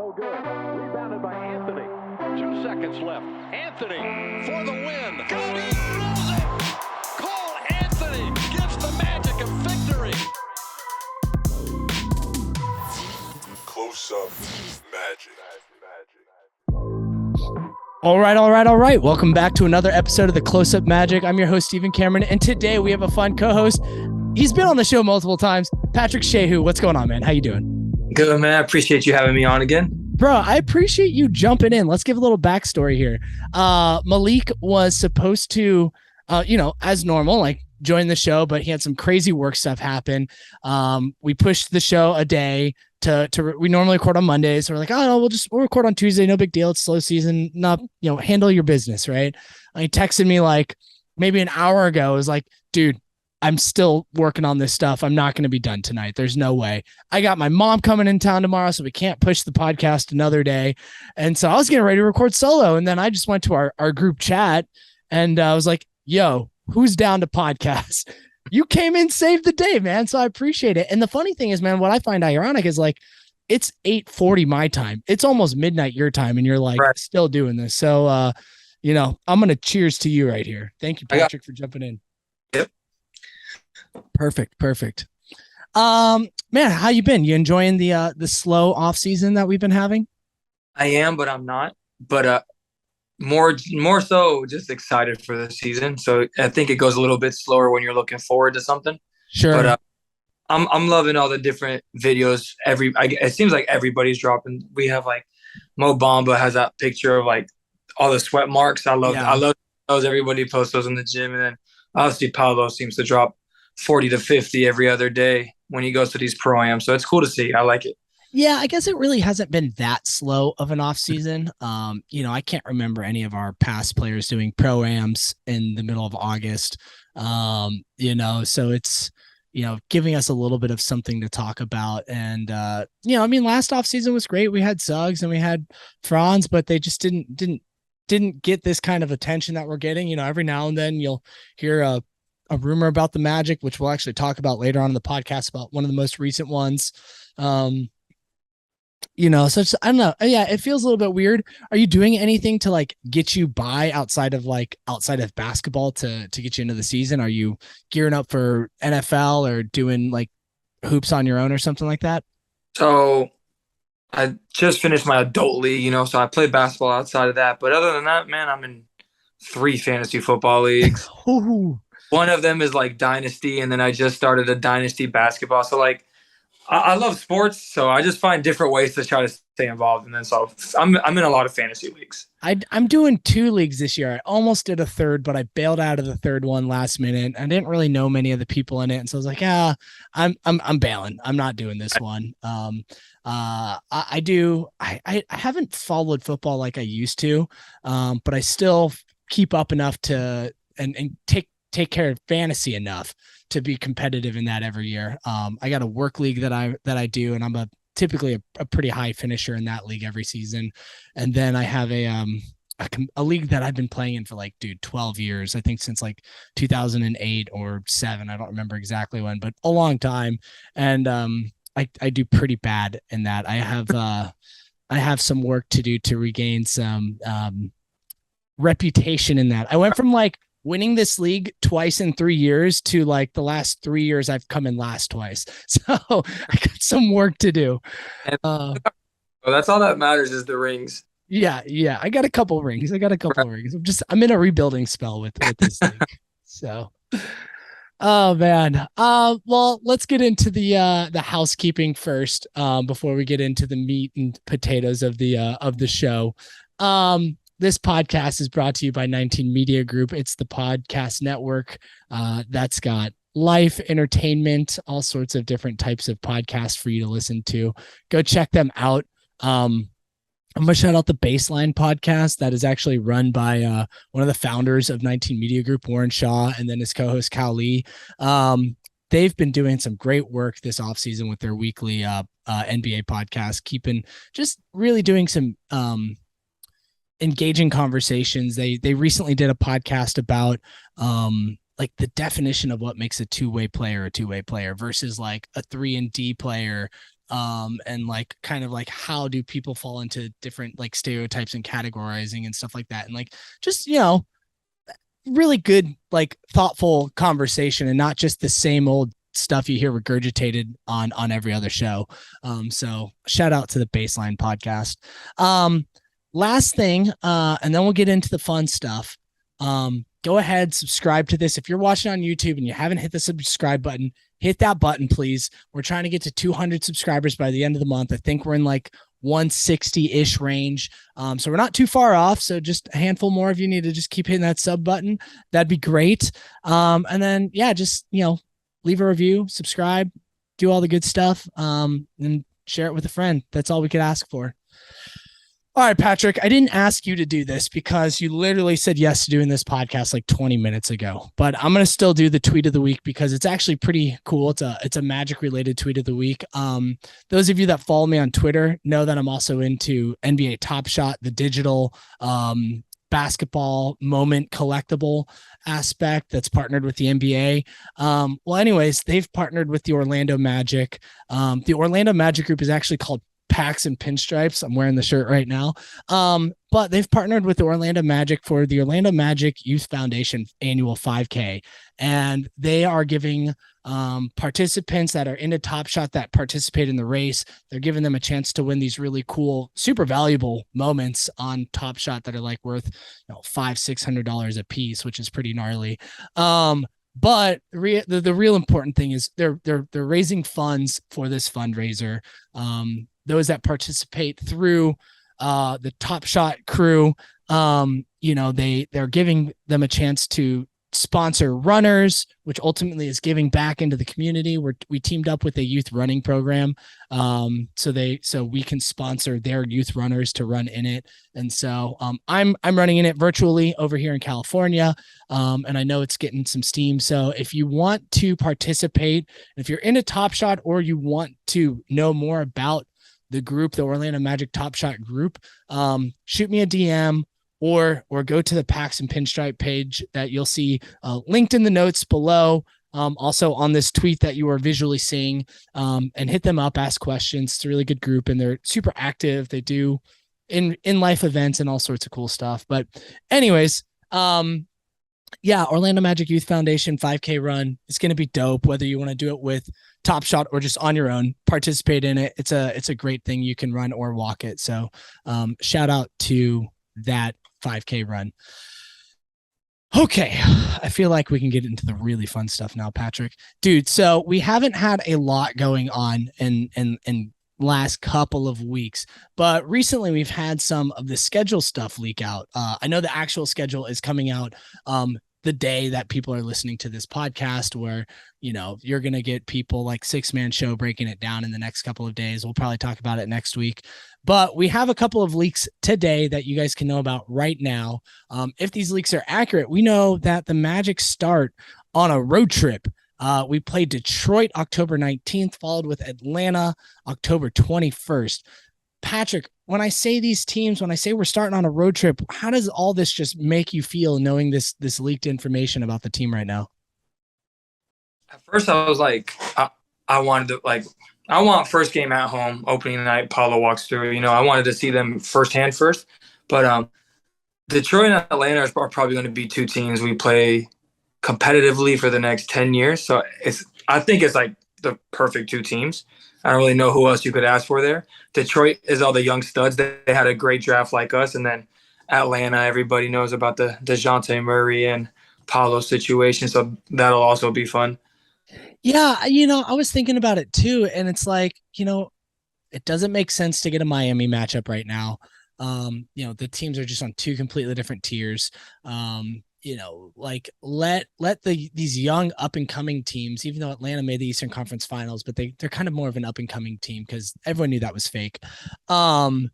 no good. Rebounded by Anthony. 2 seconds left. Anthony for the win. Cody throws it. Cole Anthony gives the Magic a victory. Close up Magic. All right. Welcome back to another episode of the Close Up Magic. I'm your host, Stephen Cameron, and today we have a fun co-host. He's been on the show multiple times. Patrick Shehu, what's going on, man? How you doing? Good, man. I appreciate you having me on again. Bro, I appreciate you jumping in. Let's give a little backstory here. Malik was supposed to, as normal, like join the show, but he had some crazy work stuff happen. We pushed the show a day we normally record on Mondays. So we're like, oh, we'll record on Tuesday. No big deal. It's slow season. Handle your business. Right. And he texted me like maybe an hour ago. It was like, dude, I'm still working on this stuff. I'm not going to be done tonight. There's no way. I got my mom coming in town tomorrow, so we can't push the podcast another day. And so I was getting ready to record solo. And then I just went to our group chat and I was like, yo, who's down to podcast? You came in, saved the day, man. So I appreciate it. And the funny thing is, man, what I find ironic is like, it's 8:40 my time. It's almost midnight your time. And you're like still doing this. So, I'm going to cheers to you right here. Thank you, Patrick, for jumping in. Yep. Perfect. Man, how you been? You enjoying the slow off season that we've been having? I am, but I'm not. But more so just excited for the season. So I think it goes a little bit slower when you're looking forward to something. Sure. But I'm loving all the different videos. It seems like everybody's dropping. We have like Mo Bamba has that picture of like all the sweat marks. I love those. Everybody posts those in the gym, and then obviously Paulo seems to drop 40 to 50 every other day when he goes to these pro-ams. So it's cool to see. I like it. Yeah, I guess it really hasn't been that slow of an off season. I can't remember any of our past players doing pro-ams in the middle of August. So it's, giving us a little bit of something to talk about. And, last off season was great. We had Suggs and we had Franz, but they just didn't get this kind of attention that we're getting. Every now and then you'll hear a rumor about the Magic, which we'll actually talk about later on in the podcast about one of the most recent ones. So it's, I don't know. Yeah, it feels a little bit weird. Are you doing anything to like get you by outside of basketball to get you into the season? Are you gearing up for NFL or doing like hoops on your own or something like that? So I just finished my adult league, so I play basketball outside of that. But other than that, man, I'm in 3 fantasy football leagues. One of them is like Dynasty, and then I just started a Dynasty basketball. So like, I love sports, so I just find different ways to try to stay involved. And then so I'm in a lot of fantasy leagues. I'm doing 2 leagues this year. I almost did a third, but I bailed out of the third one last minute. I didn't really know many of the people in it, and so I was like, I'm bailing. I'm not doing this one. I haven't followed football like I used to, but I still keep up enough to and take care of fantasy enough to be competitive in that every year. I got a work league that I do, and I'm typically a pretty high finisher in that league every season. And then I have a league that I've been playing in for 12 years, I think since 2008 or 7. I don't remember exactly when, but a long time. And I do pretty bad in that. I have some work to do to regain some reputation in that. I went from winning this league twice in 3 years to the last 3 years I've come in last twice. So I got some work to do. Well, that's all that matters is the rings. Yeah. I got a couple rings. I'm in a rebuilding spell with this league. So, oh man. Well, let's get into the housekeeping first, before we get into the meat and potatoes of the show. This podcast is brought to you by 19 Media Group. It's the podcast network that's got life, entertainment, all sorts of different types of podcasts for you to listen to. Go check them out. I'm going to shout out the Baseline podcast that is actually run by one of the founders of 19 Media Group, Warren Shaw, and then his co-host, Cal Lee. They've been doing some great work this offseason with their weekly NBA podcast, just really doing some engaging conversations. They recently did a podcast about the definition of what makes a two-way player versus a 3-and-D player and like kind of like how do people fall into different like stereotypes and categorizing and stuff like that. And like just, really good, like thoughtful conversation and not just the same old stuff you hear regurgitated on every other show. So shout out to the Baseline podcast. Last thing, and then we'll get into the fun stuff. Go ahead, subscribe to this. If you're watching on YouTube and you haven't hit the subscribe button, hit that button, please. We're trying to get to 200 subscribers by the end of the month. I think we're in like 160-ish range. So we're not too far off. So just a handful more of you need to just keep hitting that sub button. That'd be great. And then, yeah, just, leave a review, subscribe, do all the good stuff, and share it with a friend. That's all we could ask for. All right, Patrick, I didn't ask you to do this because you literally said yes to doing this podcast like 20 minutes ago, but I'm going to still do the tweet of the week because it's actually pretty cool. It's a Magic related tweet of the week. Those of you that follow me on Twitter know that I'm also into NBA Top Shot, the digital, basketball moment collectible aspect that's partnered with the NBA. Well, anyways, they've partnered with the Orlando Magic. The Orlando Magic group is actually called Packs and Pinstripes. I'm wearing the shirt right now. But they've partnered with the Orlando Magic for the Orlando Magic Youth Foundation annual 5K. And they are giving participants that are into Top Shot that participate in the race, they're giving them a chance to win these really cool, super valuable moments on Top Shot that are like worth $500-$600 a piece, which is pretty gnarly. But the real important thing is they're raising funds for this fundraiser. Those that participate through the Top Shot crew, they're giving them a chance to sponsor runners, which ultimately is giving back into the community. We teamed up with a youth running program, so we can sponsor their youth runners to run in it. And so I'm running in it virtually over here in California, and I know it's getting some steam. So if you want to participate, if you're into Top Shot or you want to know more about the group, the Orlando Magic Top Shot group, shoot me a DM. Or go to the Packs and Pinstripe page that you'll see linked in the notes below. Also on this tweet that you are visually seeing, and hit them up, ask questions. It's a really good group and they're super active. They do in life events and all sorts of cool stuff. But anyways, Orlando Magic Youth Foundation 5K run. It's going to be dope. Whether you want to do it with Top Shot or just on your own, participate in it. It's a great thing. You can run or walk it. So shout out to that 5K run. Okay, I feel like we can get into the really fun stuff now, Patrick. Dude, so we haven't had a lot going on in last couple of weeks, but recently we've had some of the schedule stuff leak out. I know the actual schedule is coming out the day that people are listening to this podcast, where you're going to get people like Six Man Show breaking it down in the next couple of days. We'll probably talk about it next week, but we have a couple of leaks today that you guys can know about right now. If these leaks are accurate, we know that the Magic start on a road trip. We played Detroit October 19th, followed with Atlanta October 21st. Patrick, when I say these teams, when I say we're starting on a road trip, how does all this just make you feel knowing this leaked information about the team right now? At first I was like, I want first game at home, opening night, Paulo walks through, I wanted to see them firsthand first, but Detroit and Atlanta are probably going to be two teams we play competitively for the next 10 years. So I think it's like the perfect two teams. I don't really know who else you could ask for there. Detroit is all the young studs. They had a great draft like us. And then Atlanta, everybody knows about the DeJounte Murray and Paulo situation. So that'll also be fun. Yeah, I was thinking about it too. And it's like, it doesn't make sense to get a Miami matchup right now. The teams are just on two completely different tiers. Let these young up and coming teams, even though Atlanta made the Eastern Conference Finals, but they're kind of more of an up and coming team because everyone knew that was fake. You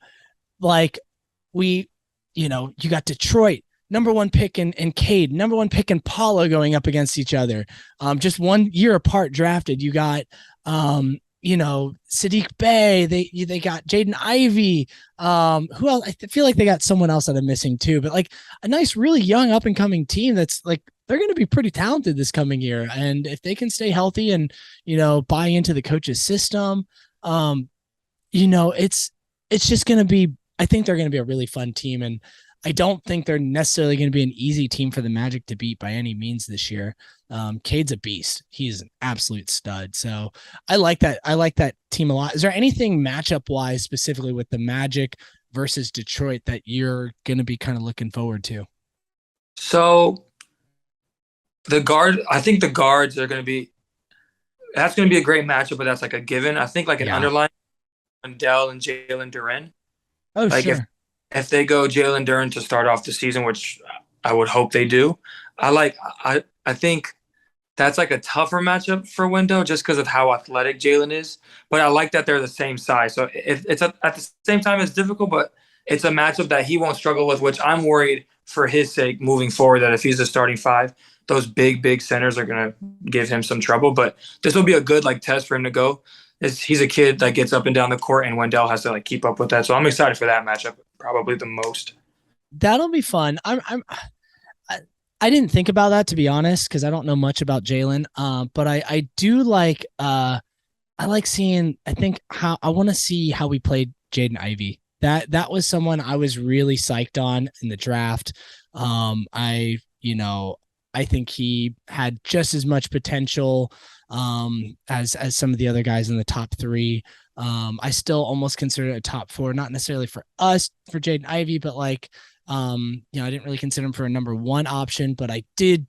got Detroit, number one pick in Cade, number one pick in Paulo going up against each other. Just 1 year apart drafted. You got Sadiq Bey, they got Jaden Ivey. Who else? I feel like they got someone else that I'm missing too, but like a nice, really young up and coming team that's like, they're going to be pretty talented this coming year. And if they can stay healthy and, buy into the coach's system, It's just going to be, I think they're going to be a really fun team. And I don't think they're necessarily going to be an easy team for the Magic to beat by any means this year. Cade's a beast. He's an absolute stud. So I like that. I like that team a lot. Is there anything matchup wise specifically with the Magic versus Detroit that you're going to be kind of looking forward to? So I think the guards are going to be, that's going to be a great matchup, but that's like a given. I think like an underlying Wendell and Jalen Duren. Oh, like sure. If they go Jalen Duren to start off the season, which I would hope they do, I think that's like a tougher matchup for Wendell just because of how athletic Jalen is. But I like that they're the same size. So it's at the same time it's difficult, but it's a matchup that he won't struggle with, which I'm worried for his sake moving forward, that if he's the starting five, those big centers are going to give him some trouble. But this will be a good like test for him to go. He's a kid that gets up and down the court, and Wendell has to like keep up with that. So I'm excited for that matchup, probably the most. That'll be fun. I didn't think about that, to be honest, because I don't know much about Jalen. But I do like I like seeing. I think how I want to see how we played Jaden Ivey. That was someone I was really psyched on in the draft. I think he had just as much potential as some of the other guys in the top three. I still almost consider it a top four, not necessarily for us, for Jaden Ivey, but like, I didn't really consider him for a number one option, but I did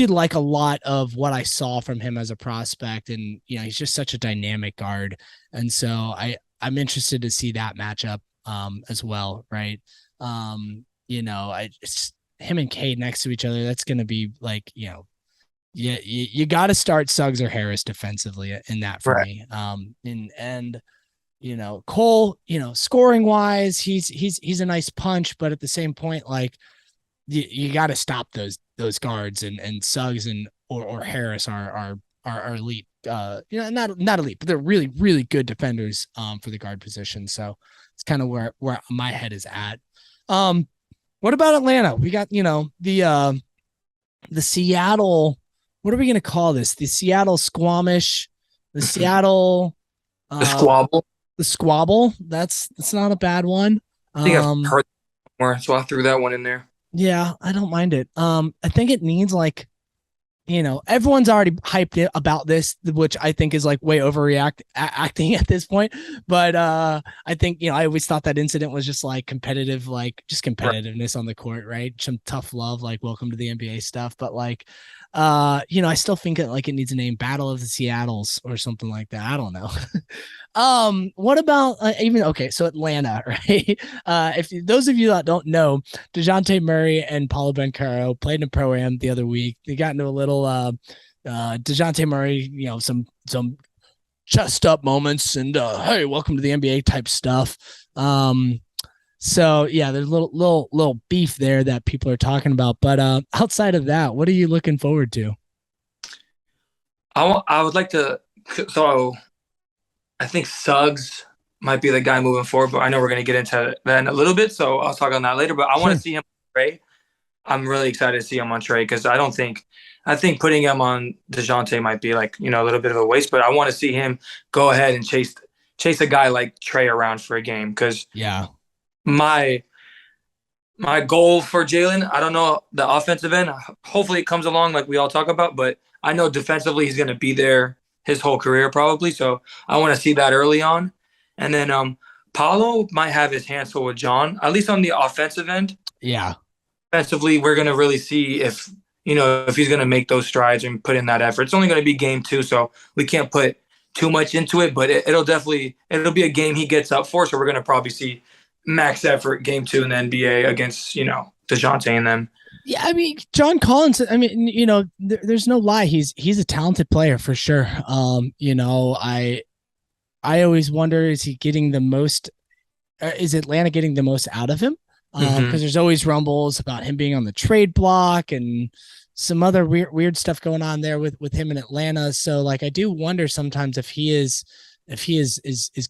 like a lot of what I saw from him as a prospect. And, he's just such a dynamic guard. And so I'm interested to see that matchup as well. Right. It's him and Cade next to each other. That's going to be like, you got to start Suggs or Harris defensively in that for me. Cole, scoring wise, he's a nice punch, but at the same point, like you got to stop those guards, and Suggs or Harris are elite. Not elite, but they're really, really good defenders for the guard position. So it's kind of where my head is at. What about Atlanta? We got, the Seattle, what are we going to call this? The Seattle Squamish, the Seattle, the Squabble. The Squabble. That's not a bad one. I think I've heard more, so I threw that one in there. Yeah, I don't mind it. I think it needs like, everyone's already hyped about this, which I think is like way acting at this point. But I think, I always thought that incident was just like competitive, like just competitiveness on the court, right? Some tough love, like welcome to the NBA stuff. But like, I still think it needs a name, Battle of the Seattles or something like that. I don't know. What about so Atlanta, right? If those of you that don't know, DeJounte Murray and Paulo Banchero played in a pro-am the other week. They got into a little DeJounte Murray, some chest up moments and hey, welcome to the NBA type stuff. So yeah, there's a little beef there that people are talking about. But outside of that, what are you looking forward to? I would like to. So I think Suggs might be the guy moving forward, but I know we're going to get into that in a little bit, so I'll talk on that later. But I want to see him on Trey. I'm really excited to see him on Trey because I think putting him on DeJounte might be like, a little bit of a waste, but I want to see him go ahead and chase a guy like Trey around for a game because my goal for Jalen, I don't know the offensive end. Hopefully it comes along like we all talk about, but I know defensively he's going to be there his whole career probably. So I want to see that early on. And then Paulo might have his hands full with John, at least on the offensive end. Yeah. Defensively, we're going to really see if he's going to make those strides and put in that effort. It's only going to be game 2, so we can't put too much into it, but it'll be a game he gets up for. So we're going to probably see max effort game 2 in the NBA against, DeJounte and them. Yeah, I mean, John Collins, there's no lie. He's a talented player for sure. I always wonder, is Atlanta getting the most out of him? Because there's always rumbles about him being on the trade block and some other weird stuff going on there with him in Atlanta. So like, I do wonder sometimes if he is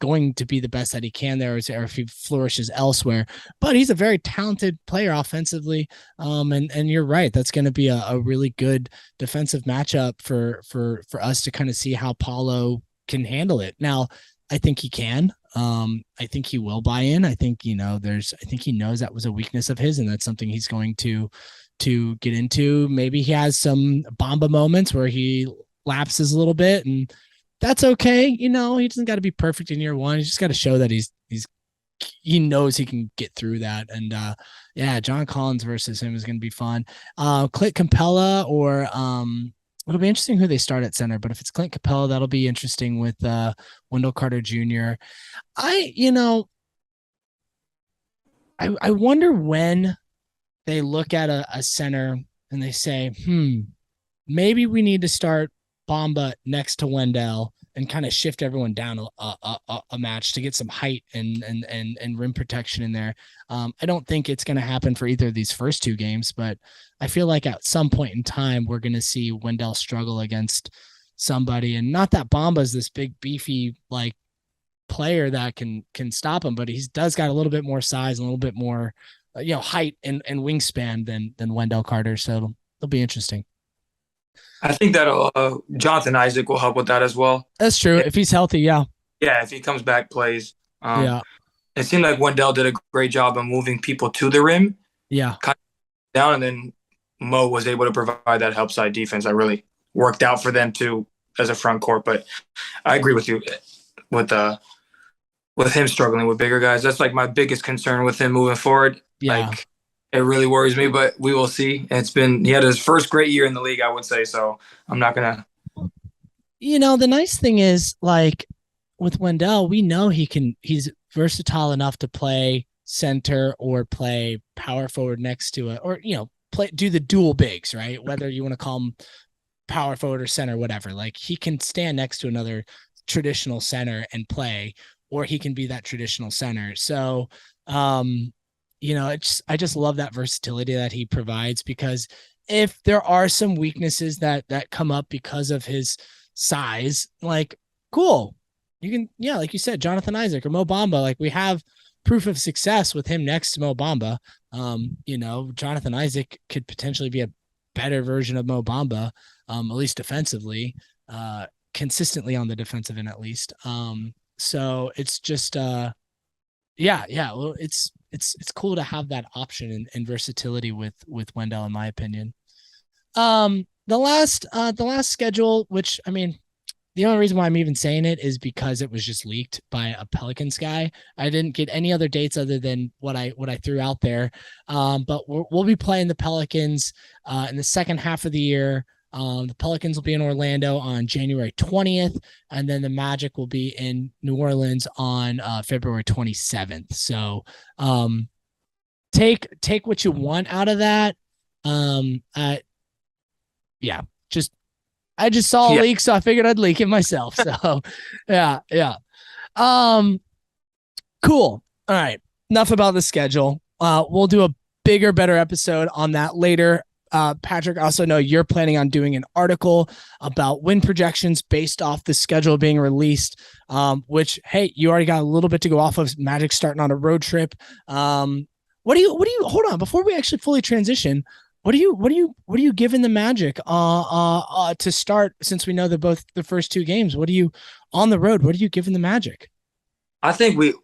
going to be the best that he can there, or if he flourishes elsewhere. But he's a very talented player offensively. And you're right. That's going to be a really good defensive matchup for us to kind of see how Paulo can handle it. Now, I think he can. I think he will buy in. I think, I think he knows that was a weakness of his, and that's something he's going to get into. Maybe he has some Bamba moments where he lapses a little bit, and that's okay. He doesn't got to be perfect in year one. He's just got to show that he knows he can get through that. And John Collins versus him is going to be fun. Clint Capella or it'll be interesting who they start at center, but if it's Clint Capella, that'll be interesting with Wendell Carter Jr. I wonder when they look at a center and they say, maybe we need to start Bamba next to Wendell and kind of shift everyone down a match to get some height and rim protection in there. I don't think it's going to happen for either of these first two games, but I feel like at some point in time, we're going to see Wendell struggle against somebody. And not that Bamba's this big, beefy, like, player that can stop him, but he does got a little bit more size and a little bit more, height and wingspan than Wendell Carter. So it'll be interesting. I think that Jonathan Isaac will help with that as well. That's true. If he's healthy, yeah. Yeah, if he comes back, plays. It seemed like Wendell did a great job of moving people to the rim. Yeah. Kind of down, and then Mo was able to provide that help side defense that really worked out for them too as a front court. But I agree with you with him struggling with bigger guys. That's like my biggest concern with him moving forward. Yeah. Like, it really worries me, but we will see. He had his first great year in the league, I would say. So I'm not going to. The nice thing is, like, with Wendell, we know he's versatile enough to play center or play power forward next to it, or, do the dual bigs, right? Whether you want to call him power forward or center, whatever, like, he can stand next to another traditional center and play, or he can be that traditional center. So, I just love that versatility that he provides, because if there are some weaknesses that come up because of his size, like, cool. You can, like you said, Jonathan Isaac or Mo Bamba, like, we have proof of success with him next to Mo Bamba. Jonathan Isaac could potentially be a better version of Mo Bamba, at least defensively, consistently on the defensive end, at least. So it's just, well, it's cool to have that option and versatility with Wendell, in my opinion. The last schedule, which, I mean, the only reason why I'm even saying it is because it was just leaked by a Pelicans guy. I didn't get any other dates other than what I threw out there. But we'll be playing the Pelicans in the second half of the year. The Pelicans will be in Orlando on January 20th, and then the Magic will be in New Orleans on February 27th. So take what you want out of that. I just saw a leak, so I figured I'd leak it myself. So yeah. Cool. All right. Enough about the schedule. We'll do a bigger, better episode on that later. Patrick, I also know you're planning on doing an article about win projections based off the schedule being released, which, hey, you already got a little bit to go off of. Magic starting on a road trip. What do you hold on before we actually fully transition? What are you giving the Magic to start, since we know that both the first two games? What are you on the road? What are you giving the Magic? I think we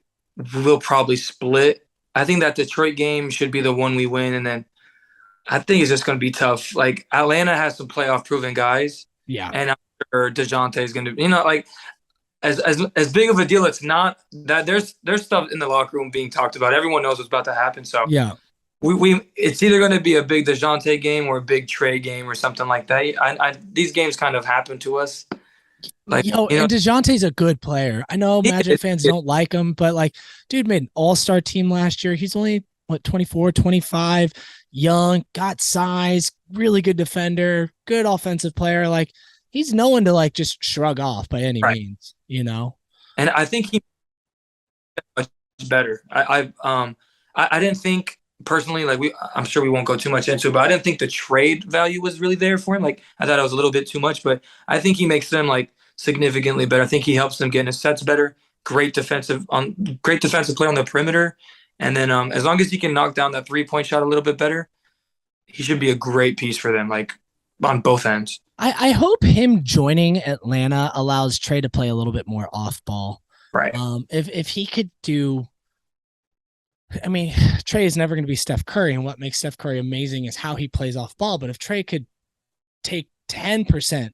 will probably split. I think that Detroit game should be the one we win, and then I think it's just going to be tough. Like, Atlanta has some playoff proven guys. Yeah. And I'm sure DeJounte is going to, like, as big of a deal, it's not that there's stuff in the locker room being talked about. Everyone knows what's about to happen. So yeah, it's either going to be a big DeJounte game or a big Trey game or something like that. These games kind of happen to us. Like, and DeJounte's a good player. I know Magic fans don't like him, but, like, dude made an all-star team last year. He's only 24, 25, young, got size, really good defender, good offensive player. Like, he's no one to, like, just shrug off by any means, And I think he's much better. I didn't think personally, like, I'm sure we won't go too much into it, but I didn't think the trade value was really there for him. Like, I thought it was a little bit too much, but I think he makes them, like, significantly better. I think he helps them get in his sets better. Great defensive play on the perimeter. And then as long as he can knock down that 3-point shot a little bit better, he should be a great piece for them, like, on both ends. I hope him joining Atlanta allows Trey to play a little bit more off ball. Right. If he could do, I mean, Trey is never going to be Steph Curry, and what makes Steph Curry amazing is how he plays off ball. But if Trey could take 10%,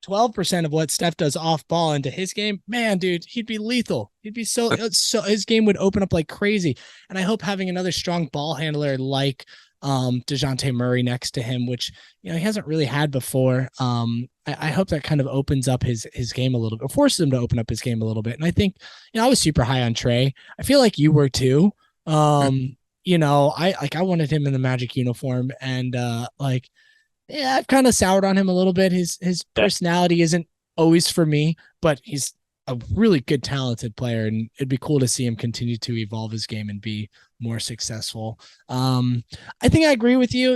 12% of what Steph does off ball into his game, man, dude, he'd be lethal. He'd be so his game would open up like crazy. And I hope having another strong ball handler like DeJounte Murray next to him, which he hasn't really had before. I hope that kind of opens up his game a little bit, forces him to open up his game a little bit. And I think I was super high on Trey. I feel like you were too. I wanted him in the Magic uniform, and yeah, I've kind of soured on him a little bit. His personality isn't always for me, but he's a really good, talented player, and it'd be cool to see him continue to evolve his game and be more successful. I think I agree with you.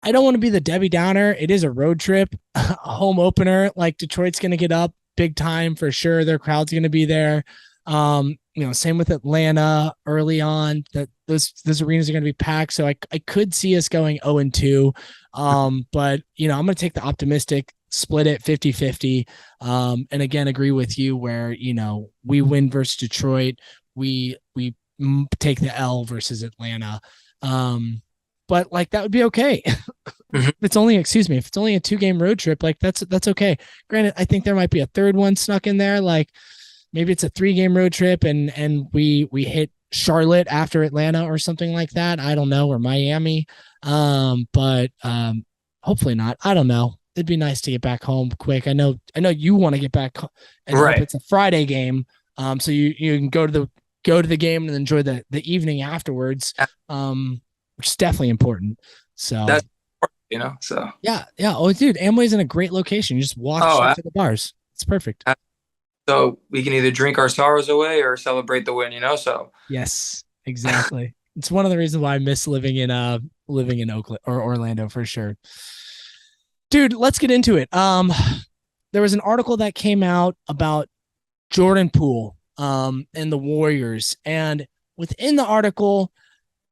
I don't want to be the Debbie Downer. It is a road trip, a home opener. Like, Detroit's going to get up big time for sure. Their crowd's going to be there. Same with Atlanta early on, that those arenas are going to be packed. So I could see us going 0-2. But I'm going to take the optimistic, split it 50-50. And again, agree with you where, we win versus Detroit. We take the L versus Atlanta. But that would be okay. If it's only a 2-game road trip, that's okay. Granted, I think there might be a third one snuck in there. Maybe it's a 3-game road trip and we hit Charlotte after Atlanta or something like that. I don't know, or Miami. But hopefully not. I don't know. It'd be nice to get back home quick. I know you want to get back, and right. It's a Friday game. So you can go to the game and enjoy the evening afterwards. Which is definitely important. So that's so yeah. Oh, dude, Amway's in a great location. You just walk to the bars. It's perfect. So we can either drink our sorrows away or celebrate the win, So yes, exactly. It's one of the reasons why I miss living in Oakland or Orlando for sure. Dude, let's get into it. There was an article that came out about Jordan Poole and the Warriors, and within the article,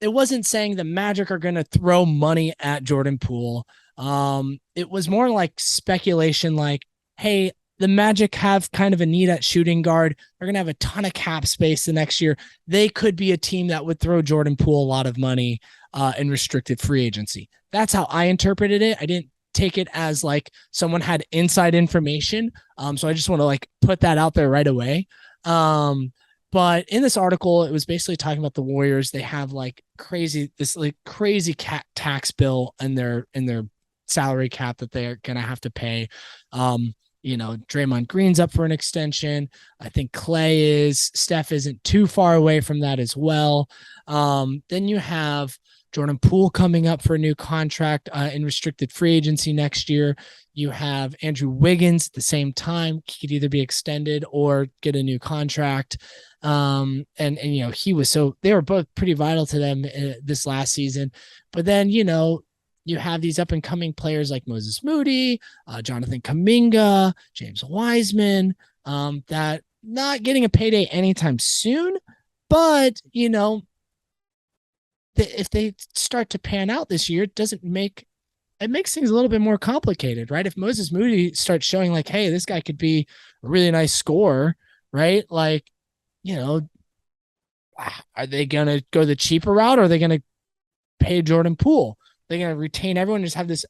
it wasn't saying the Magic are going to throw money at Jordan Poole. It was more like speculation, hey, the Magic have kind of a need at shooting guard. They're going to have a ton of cap space the next year. They could be a team that would throw Jordan Poole a lot of money in restricted free agency. That's how I interpreted it. I didn't take it as someone had inside information. So I just want to put that out there right away. But in this article, it was basically talking about the Warriors. They have crazy tax bill in their salary cap that they're going to have to pay. Draymond Green's up for an extension. I think Clay is. Steph isn't too far away from that as well. Then you have Jordan Poole coming up for a new contract in restricted free agency next year. You have Andrew Wiggins at the same time. He could either be extended or get a new contract. He was they were both pretty vital to them this last season. But then, you have these up and coming players like Moses Moody, Jonathan Kuminga, James Wiseman, that not getting a payday anytime soon. But, if they start to pan out this year, it makes things a little bit more complicated, right? If Moses Moody starts showing hey, this guy could be a really nice scorer, right? Are they going to go the cheaper route, or are they going to pay Jordan Poole? They're going to retain everyone and just have this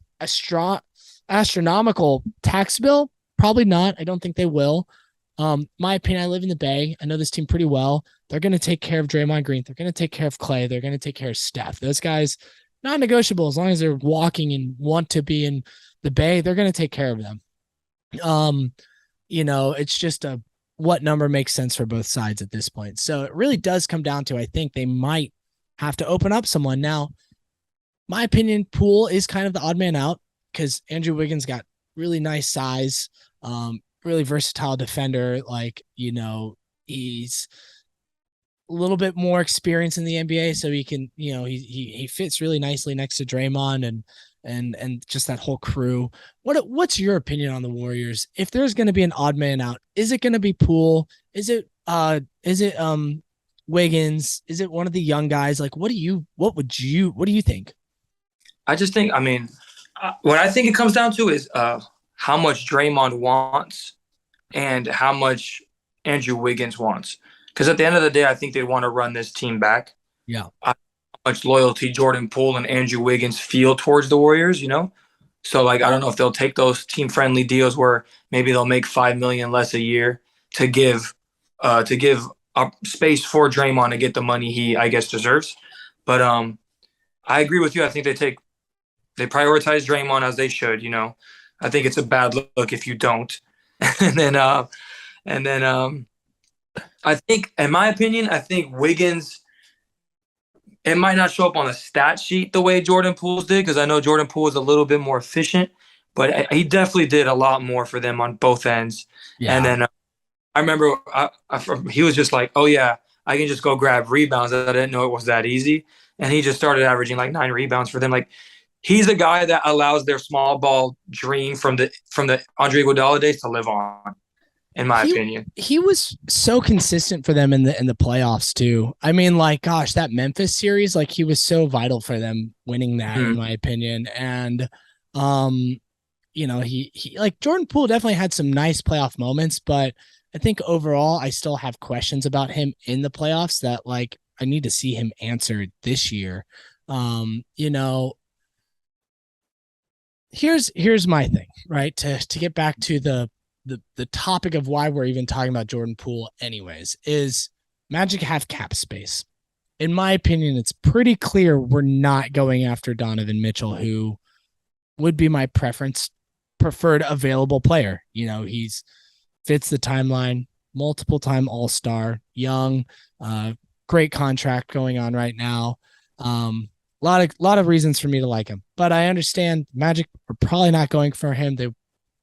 astronomical tax bill? Probably not. I don't think they will. My opinion, I live in the Bay. I know this team pretty well. They're going to take care of Draymond Green. They're going to take care of Clay. They're going to take care of Steph. Those guys, not negotiable. As long as they're walking and want to be in the Bay, they're going to take care of them. It's just what number makes sense for both sides at this point. So it really does come down to, I think they might have to open up someone. Now, my opinion, Poole is kind of the odd man out because Andrew Wiggins got really nice size, really versatile defender. He's a little bit more experience in the NBA, so he can, he fits really nicely next to Draymond and just that whole crew. What's your opinion on the Warriors? If there's going to be an odd man out, is it going to be Poole? Is it Wiggins? Is it one of the young guys? What do you think? I just think, what I think it comes down to is how much Draymond wants and how much Andrew Wiggins wants. Because at the end of the day, I think they want to run this team back. Yeah. How much loyalty Jordan Poole and Andrew Wiggins feel towards the Warriors, So, like, I don't know if they'll take those team-friendly deals where maybe they'll make $5 million less a year to give space for Draymond to get the money he, I guess, deserves. But I agree with you. I think they prioritize Draymond as they should. I think it's a bad look if you don't. and then I think, in my opinion, Wiggins. It might not show up on the stat sheet the way Jordan Poole's did, because I know Jordan Poole is a little bit more efficient, but he definitely did a lot more for them on both ends. Yeah. And then I remember he was just like, oh, yeah, I can just go grab rebounds. I didn't know it was that easy. And he just started averaging like 9 rebounds for them. Like, he's a guy that allows their small ball dream from the Andre Iguodala days to live on. In my opinion, he was so consistent for them in the playoffs too. I mean, like, gosh, that Memphis series, like, he was so vital for them winning that, in my opinion. And, he like, Jordan Poole definitely had some nice playoff moments, but I think overall, I still have questions about him in the playoffs that, like, I need to see him answered this year. Here's my thing, right? To get back to the topic of why we're even talking about Jordan Poole anyways, is Magic have cap space. In my opinion, it's pretty clear we're not going after Donovan Mitchell, who would be my preferred available player. He's fits the timeline, multiple time All-Star, young, great contract going on right now. A lot of reasons for me to like him, but I understand Magic are probably not going for him. They're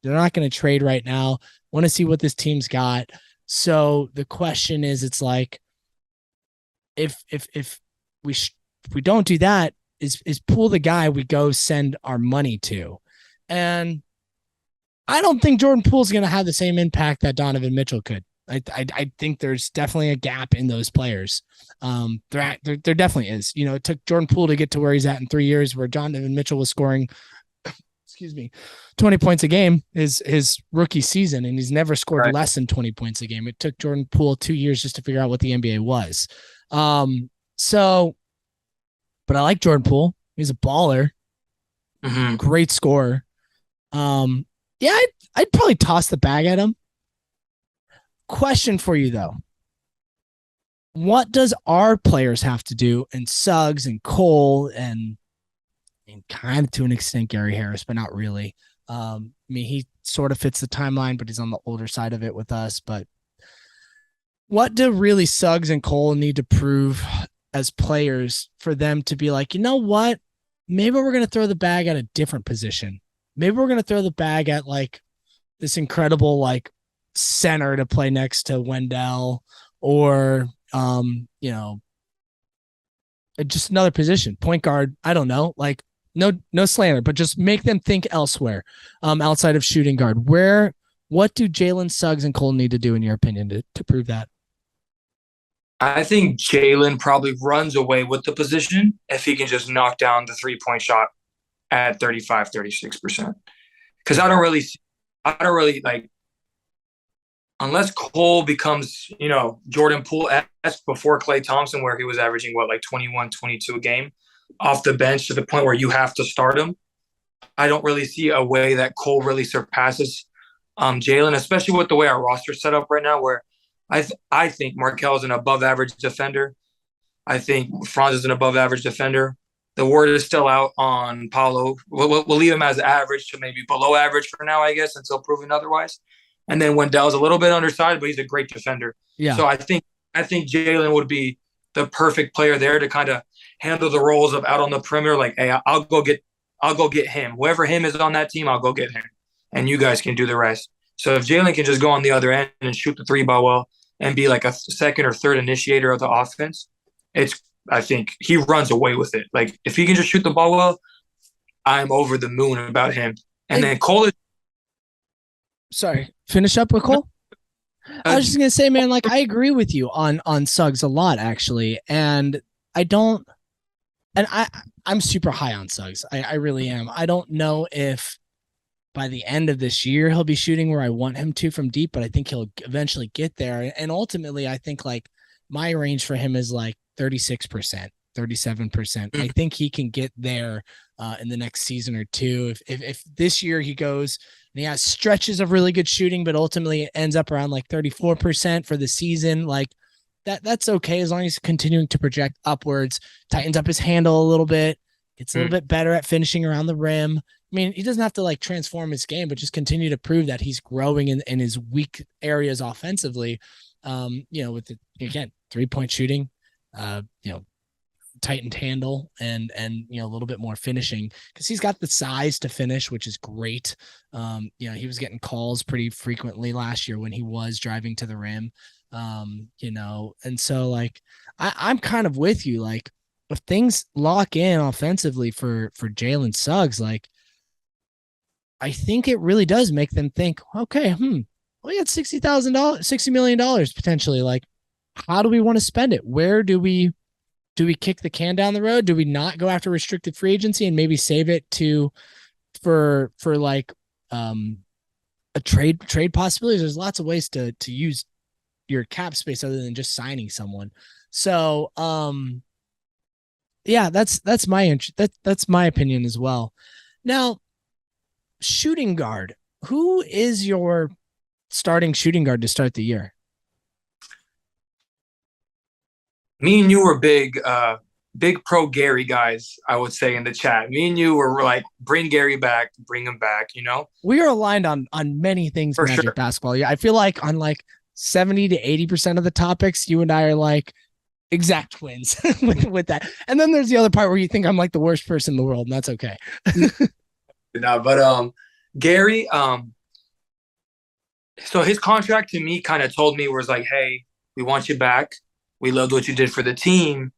not going to trade right now. Want to see what this team's got. So the question is, it's like, if we don't do that, is Poole the guy we go send our money to? And I don't think Jordan Poole's going to have the same impact that Donovan Mitchell could. I think there's definitely a gap in those players. There definitely is. It took Jordan Poole to get to where he's at in 3 years, where Donovan Mitchell was scoring 20 points a game his rookie season, and he's never scored less than 20 points a game. It took Jordan Poole 2 years just to figure out what the NBA was. But I like Jordan Poole. He's a baller, great scorer. Yeah, I'd probably toss the bag at him. Question for you though. What does our players have to do, and Suggs and Cole and kind of to an extent Gary Harris, but not really. I mean, he sort of fits the timeline, but he's on the older side of it with us. But what do really Suggs and Cole need to prove as players for them to be like, you know what? Maybe we're going to throw the bag at a different position. Maybe we're going to throw the bag at like this incredible like center to play next to Wendell, or just another position, point guard. I don't know, like no slander, but just make them think elsewhere, outside of shooting guard. What do Jalen, Suggs, and Cole need to do, in your opinion, to prove that? I think Jalen probably runs away with the position if he can just knock down the 3-point shot at 35, 36%. Because I don't really like, unless Cole becomes, Jordan Poole-esque before Klay Thompson, where he was averaging, 21, 22 a game off the bench to the point where you have to start him. I don't really see a way that Cole really surpasses Jalen, especially with the way our roster is set up right now, where I think Markel is an above-average defender. I think Franz is an above-average defender. The word is still out on Paolo. We'll leave him as average to maybe below average for now, I guess, until proven otherwise. And then Wendell's a little bit undersized, but he's a great defender. Yeah. So I think Jalen would be the perfect player there to kind of handle the roles of out on the perimeter. Like, hey, I'll go get him. Whoever him is on that team, I'll go get him, and you guys can do the rest. So if Jalen can just go on the other end and shoot the 3-ball well and be like a second or third initiator of the offense, I think he runs away with it. Like, if he can just shoot the ball well, I'm over the moon about him. And then Cole is. Sorry, finish up with Cole. I was just gonna say, man, like, I agree with you on Suggs a lot, actually, and I'm super high on Suggs. I really am. I don't know if by the end of this year, he'll be shooting where I want him to from deep, but I think he'll eventually get there. And ultimately, I think like my range for him is like 36%, 37%. I think he can get there in the next season or two. If this year he goes and he has stretches of really good shooting, but ultimately it ends up around like 34% for the season, like that's okay as long as he's continuing to project upwards, tightens up his handle a little bit, gets a little bit better at finishing around the rim. I mean, he doesn't have to like transform his game, but just continue to prove that he's growing in his weak areas offensively. With the, again, 3-point shooting, tightened handle and a little bit more finishing because he's got the size to finish, which is great. He was getting calls pretty frequently last year when he was driving to the rim. And so like I'm kind of with you. Like if things lock in offensively for Jalen Suggs, like I think it really does make them think, okay, we got $60 million potentially. Like, how do we want to spend it? Where do we kick the can down the road? Do we not go after restricted free agency and maybe save it for like a trade possibilities? There's lots of ways to use your cap space other than just signing someone. So that's my that's my opinion as well. Now, shooting guard. Who is your starting shooting guard to start the year? Me and you were big pro Gary guys, I would say, in the chat. Me and you were like, bring Gary back, bring him back, We are aligned on many things for Magic basketball. Yeah, I feel like on like 70 to 80% of the topics, you and I are like exact twins with that. And then there's the other part where you think I'm like the worst person in the world, and that's okay. Gary, so his contract to me kind of told me was like, hey, we want you back. We loved what you did for the team.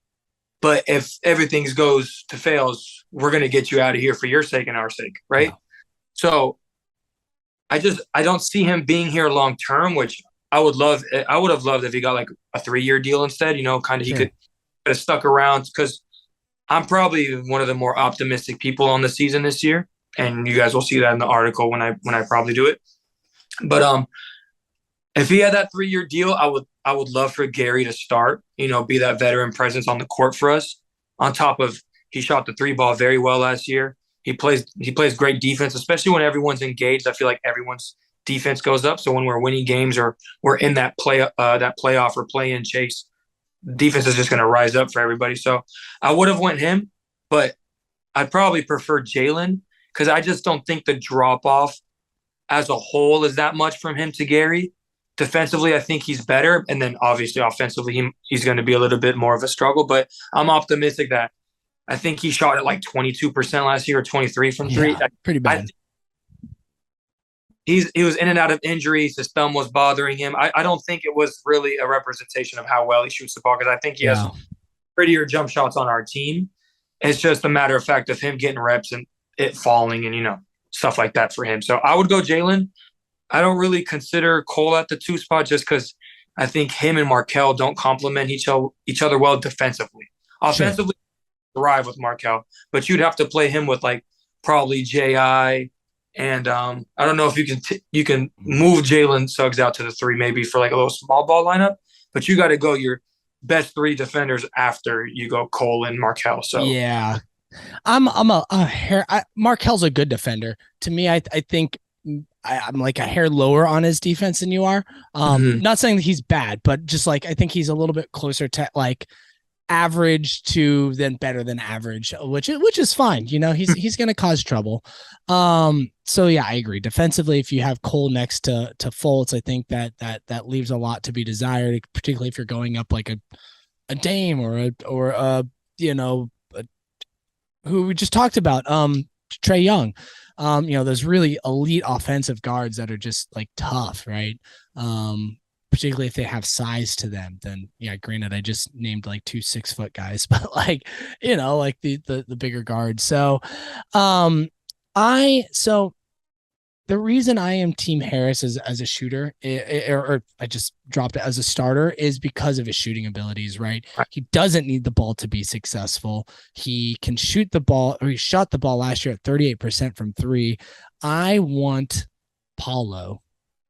But if everything goes to fails, we're going to get you out of here for your sake and our sake, right? Yeah. So I don't see him being here long term, which I would have loved if he got like a 3-year deal instead, kind of. Sure. He could have stuck around because I'm probably one of the more optimistic people on the season this year. And you guys will see that in the article when I probably do it. But if he had that 3-year deal, I would love for Gary to start, be that veteran presence on the court for us. On top of he shot the 3 ball very well last year. He plays great defense, especially when everyone's engaged. I feel like everyone's defense goes up. So when we're winning games or we're in that playoff or play-in chase, defense is just going to rise up for everybody. So I would have went him, but I'd probably prefer Jalen because I just don't think the drop-off as a whole is that much from him to Gary. Defensively, I think he's better. And then obviously offensively, he's going to be a little bit more of a struggle. But I'm optimistic that I think he shot at like 22% last year or 23 from 3. Yeah, pretty bad. He was in and out of injuries. His thumb was bothering him. I don't think it was really a representation of how well he shoots the ball because I think he has prettier jump shots on our team. It's just a matter of fact of him getting reps and it falling and, stuff like that for him. So I would go Jalen. I don't really consider Cole at the 2 spot just because I think him and Markelle don't complement each other well defensively. Offensively, thrive with Markelle, but you'd have to play him with like probably J.I. And I don't know if you can move Jalen Suggs out to the 3 maybe for like a little small ball lineup, but you got to go your best 3 defenders after you go Cole and Markelle. So yeah, Markelle's a good defender. To me, I think I'm like a hair lower on his defense than you are. Not saying that he's bad, but just like I think he's a little bit closer to like average to then better than average, which is fine. He's going to cause trouble. So yeah, I agree. Defensively, if you have Cole next to Fultz, I think that leaves a lot to be desired, particularly if you're going up like a Dame or who we just talked about, Trae Young. Those really elite offensive guards that are just like tough, right? Particularly if they have size to them. Then yeah, granted, I just named like 2 6-foot guys, but like like the bigger guards. So the reason I am Team Harris as a shooter, or I just dropped it as a starter, is because of his shooting abilities, right? He doesn't need the ball to be successful. He can shoot the ball, or he shot the ball last year at 38% from three. I want Paulo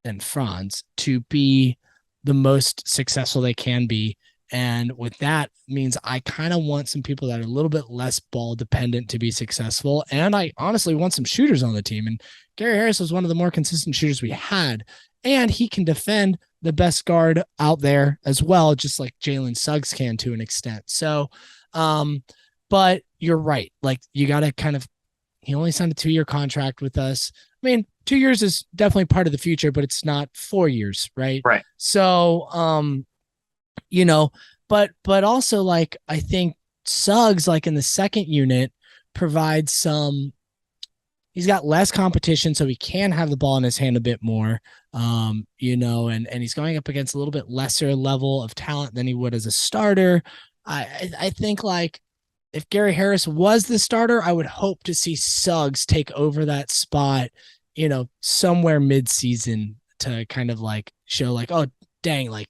and Franz to be the most successful they can be. And with that means I kind of want some people that are a little bit less ball dependent to be successful. And I honestly want some shooters on the team. And Gary Harris was one of the more consistent shooters we had. And he can defend the best guard out there as well, just like Jalen Suggs can to an extent. So, but you're right. Like, you got to kind of, he only signed a 2-year contract with us. I mean, 2 years is definitely part of the future, but it's not 4 years. Right. Right. So, but also, like, I think Suggs, like in the second unit, provides he's got less competition, so he can have the ball in his hand a bit more, and he's going up against a little bit lesser level of talent than he would as a starter. I think, like, if Gary Harris was the starter, I would hope to see Suggs take over that spot, somewhere mid-season, to kind of like show, like, oh dang, like,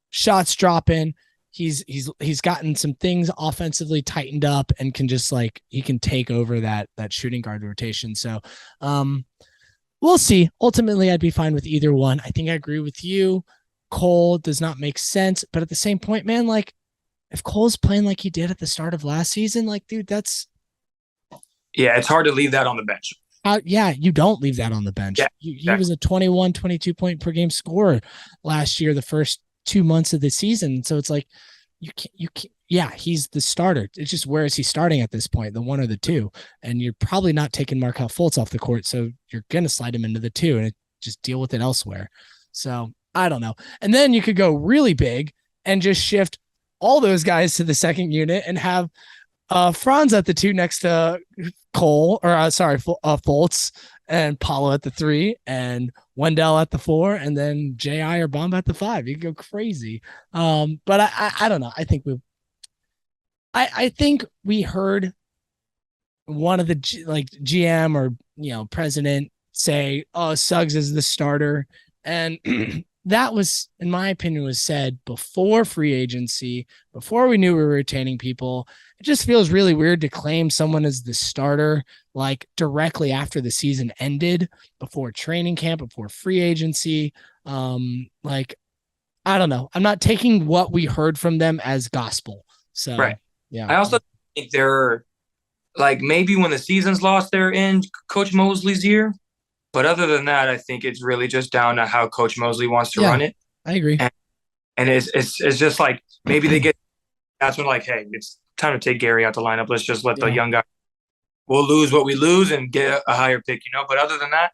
shots dropping. He's gotten some things offensively tightened up and can just, like, he can take over that shooting guard rotation. So we'll see. Ultimately, I'd be fine with either one. I think I agree with you. Cole does not make sense, but at the same point, man, like, if Cole's playing like he did at the start of last season, like, dude, it's hard to leave that on the bench. You don't leave that on the bench. Yeah, he was a 21, 22 point per game scorer last year, the first 2 months of the season. So it's like, you can't, he's the starter. It's just, where is he starting at this point, the 1 or the 2? And you're probably not taking Markelle Fultz off the court. So you're going to slide him into the 2 and just deal with it elsewhere. So I don't know. And then you could go really big and just shift all those guys to the second unit and have Franz at the 2 next to Cole, or Fultz, and Paulo at the 3, and Wendell at the 4, and then J.I. or Bomb at the 5. You can go crazy. But I don't know. I think we heard one of the GM or president say, "Oh, Suggs is the starter," and that was, in my opinion, was said before free agency, before we knew we were retaining people. It just feels really weird to claim someone as the starter, like, directly after the season ended, before training camp, before free agency. Like, I don't know. I'm not taking what we heard from them as gospel. So, right. Yeah. I also think they're, like, maybe when the season's lost, they're in Coach Mosley's year. But other than that, I think it's really just down to how Coach Mosley wants to run it. I agree. And it's just like, maybe they get, that's when, like, hey, it's time to take Gary out the lineup. Let's just let the young guy, we'll lose what we lose and get a higher pick, But other than that,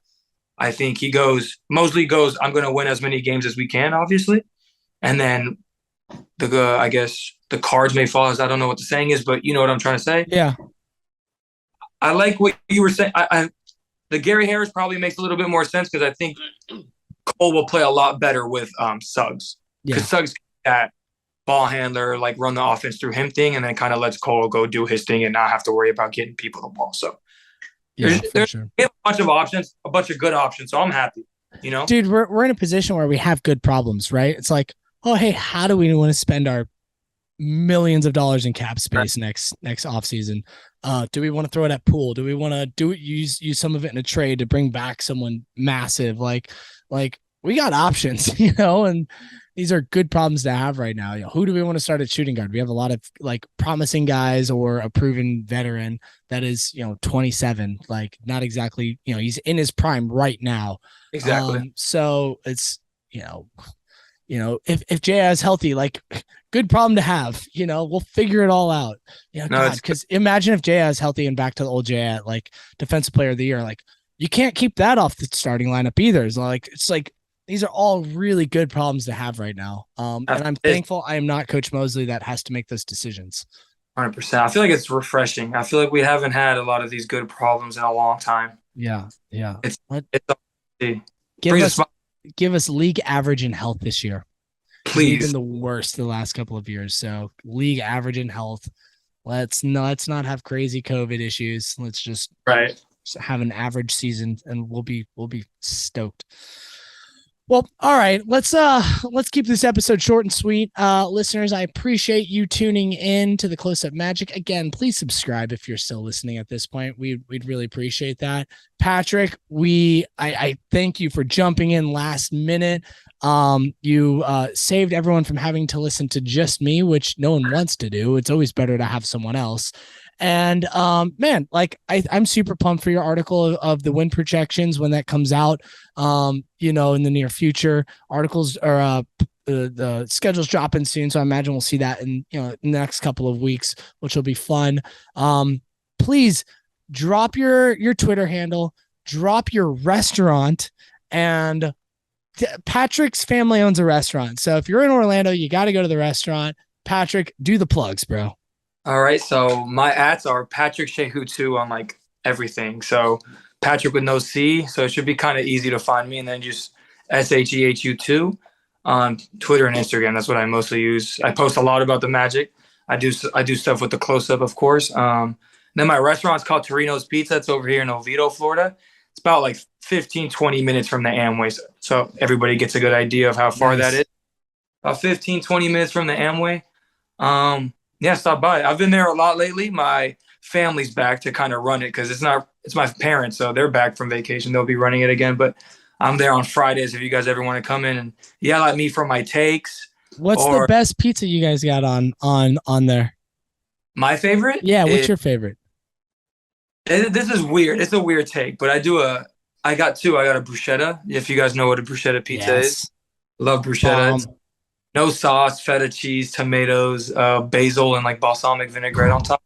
I think Mosley goes, I'm going to win as many games as we can, obviously. And then I guess the cards may fall, as I don't know what the saying is, but you know what I'm trying to say? Yeah. I like what you were saying. The Gary Harris probably makes a little bit more sense, because I think Cole will play a lot better with Suggs. Because Suggs that ball handler, like, run the offense through him thing, and then kind of lets Cole go do his thing and not have to worry about getting people the ball. So there's a bunch of options, a bunch of good options. So I'm happy, Dude, we're in a position where we have good problems, right? It's like, oh, hey, how do we want to spend our millions of dollars in cap space next offseason? Do we want to throw it at Poole? Do we want to use some of it in a trade to bring back someone massive? Like we got options, and these are good problems to have right now. Who do we want to start at shooting guard? We have a lot of, like, promising guys, or a proven veteran that is, 27, like, not exactly, he's in his prime right now. Exactly. So it's, if J.I. is healthy, like, good problem to have, we'll figure it all out. Because imagine if J.I. is healthy and back to the old J.I., like, defensive player of the year, like, you can't keep that off the starting lineup either. It's like these are all really good problems to have right now. And I'm thankful I am not Coach Mosley that has to make those decisions. 100%. I feel like it's refreshing. I feel like we haven't had a lot of these good problems in a long time. Yeah. Yeah. Give us league average in health this year. Please. We've been the worst the last couple of years. So league average in health. Let's not have crazy COVID issues. Let's just have an average season, and we'll be stoked. Well, all right, let's keep this episode short and sweet. Listeners, I appreciate you tuning in to the Close Up Magic. Again, please subscribe if you're still listening at this point. We'd really appreciate that. Patrick, I thank you for jumping in last minute. You saved everyone from having to listen to just me, which no one wants to do. It's always better to have someone else. And man, like I'm super pumped for your article of the win projections when that comes out. In the near future. Articles are the schedule's dropping soon, so I imagine we'll see that in the next couple of weeks, which will be fun. Please drop your Twitter handle, drop your restaurant, and Patrick's family owns a restaurant. So if you're in Orlando, you got to go to the restaurant. Patrick, do the plugs, bro. All right, so my ats are Patrick Shehu 2 on like everything. So Patrick with no C, so it should be kind of easy to find me, and then just SHEHU 2 on Twitter and Instagram. That's what I mostly use. I post a lot about the Magic. I do stuff with the Close Up, of course. Then my restaurant's called Torino's Pizza. It's over here in Oviedo, Florida. It's about like 15, 20 minutes from the Amway, so everybody gets a good idea of how far that is. About 15, 20 minutes from the Amway. Yeah, stop by. I've been there a lot lately. My family's back to kind of run it because it's my parents, so they're back from vacation. They'll be running it again, but I'm there on Fridays if you guys ever want to come in and yell at me for my takes. What's the best pizza you guys got on there? My favorite? Yeah, what's your favorite? This is weird. It's a weird take, but I got two. I got a bruschetta, if you guys know what a bruschetta pizza is. Love bruschetta. No sauce, feta cheese, tomatoes, basil, and like balsamic vinaigrette on top.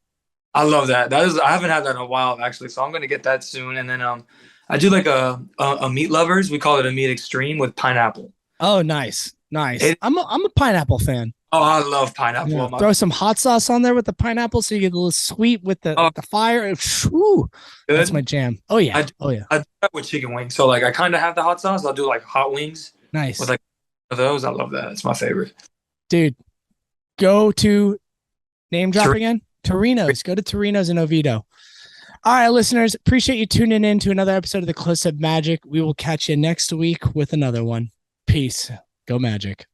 I love that. I haven't had that in a while actually, so I'm gonna get that soon. And then I do like a meat lovers. We call it a meat extreme with pineapple. Oh, nice. I'm a pineapple fan. Oh, I love pineapple. Yeah. Throw some hot sauce on there with the pineapple, so you get a little sweet with the fire. Ooh, that's my jam. Oh yeah. I do that with chicken wings. So like I kind of have the hot sauce. I'll do like hot wings. Nice. With like those. I love that. It's my favorite. Dude, go to name drop again. Torino's. Go to Torino's in Oviedo. All right, listeners, appreciate you tuning in to another episode of the Close Up Magic. We will catch you next week with another one. Peace. Go Magic.